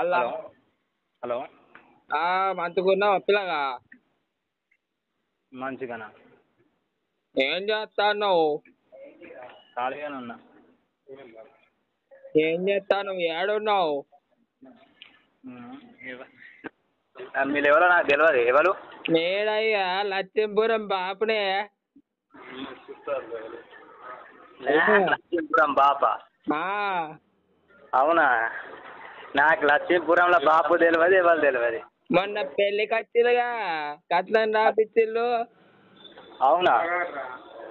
అలా hello hello మంచిగున్నావా పిల్లగా? మంచిగానా? ఏం చేస్తాన్నావు? ఖాళీగానే ఉన్నా. ఏం చేస్తాను? ఏడున్నావు? మీరు ఎవరో నాకు తెలియదు. ఎవరు? నేనయ్యా లక్ష్మీపురం బాపునే. లక్ష్మీపురం బాప? ఆ, అవునా? నాకు లక్ష్మీపురంలో బాపు తెలియదు, ఎవరు తెలియదు. మొన్న పెళ్ళికి వచ్చిలుగా కట్నం రాపిచ్చిళ్ళు. అవునా?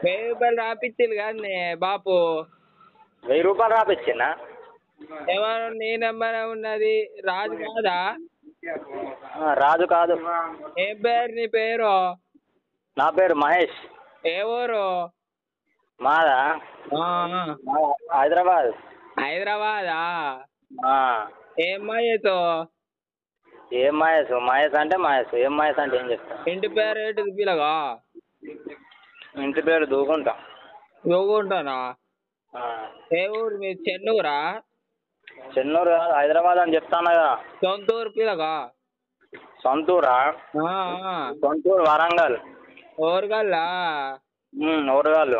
1000 రూపాయలు రాపిచ్చిలు కానీ బాపు. 1000 రూపాయలు రాపిచ్చిందా? ఎవరు నీ నెంబర్ ఉన్నది? రాజు కాదా? రాజు కాదు. ఏం పేరు నీ పేరు? నా పేరు మహేష్. ఏ ఊరు? మాదా హైదరాబాద్. హైదరాబాదా? ఆ. ఏం మహేష్? ఏం మహేష్? మహేష్ అంటే మహేష్, ఏం మహేష్ అంటే ఏం చెప్తా. ఇంటి పేరు ఏంటిది పిల్లగా? ఇంటి పేరు దూకుంటా. దూకుంటానా? ఆ. ఏ ఊరు మీరు? చెన్నూరా? చెన్నూరు కాదు, హైదరాబాద్ అని చెప్తాను కదా. సొంతూరు పిల్లగా? సొంతూరా? సొంతూరు వరంగల్. ఓరుగల్లా? ఓరుగాళ్ళు.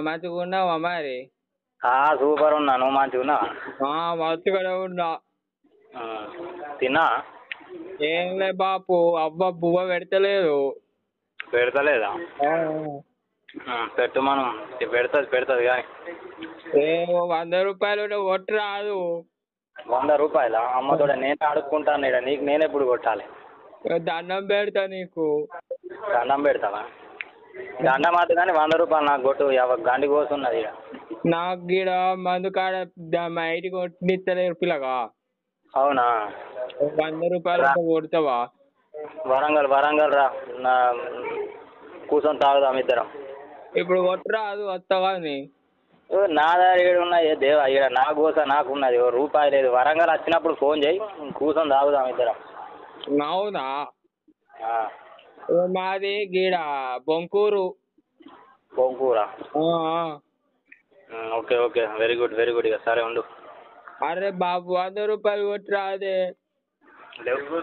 మంచిగా ఉన్నావా మరి? సూపర్ ఉన్నా. నువ్వు మంచిగా ఉన్నావా? మంచిగానే ఉన్నా. తిన్నా? ఏం లే బాపు, అవ్వ బువ్వ పెడతలేదు. పెడతలేదా? పెట్టు, మనం పెడుతుంది కానీ. ఏమో 100 రూపాయలు కొట్టు రాదు. 100 రూపాయలా? అమ్మతోడ నేనే అడుక్కుంటాను ఇక్కడ. నీకు నేను ఎప్పుడు కొట్టాలి? దండం పెడతా నీకు. దండం పెడతావా? దండం మాత్రం కానీ 100 రూపాయలు నాకు కొట్టు. గండి కోసున్నది ఇక. నాకు గీడ మందు కాడ మా ఇంటికి కొట్టినిస్తలేరు పిల్లగా. అవునా? 100 రూపాయలు కొడతావా? వరంగల్ రా, కూర్చొని తాగుదాం ఇద్దరం. ఇప్పుడు కొట్టు రాదు, వస్తావా అని. నా దగ్గర ఏడు ఉన్నాయి దేవా, ఇక్కడ నా గోస నాకున్నది. రూపాయి లేదు. వరంగల్ వచ్చినప్పుడు ఫోన్ చేయి, కూర్చొని తాగుదాం ఇద్దరం. అవునా? ఆ. మాది గీడ బొంకూరు. బొంకూరా? ఓకే ఓకే, వెరీ గుడ్ ఇక. సరే ఉండు. అరే బాబు 100 రూపాయలు కొట్టి రాదే. లేవు.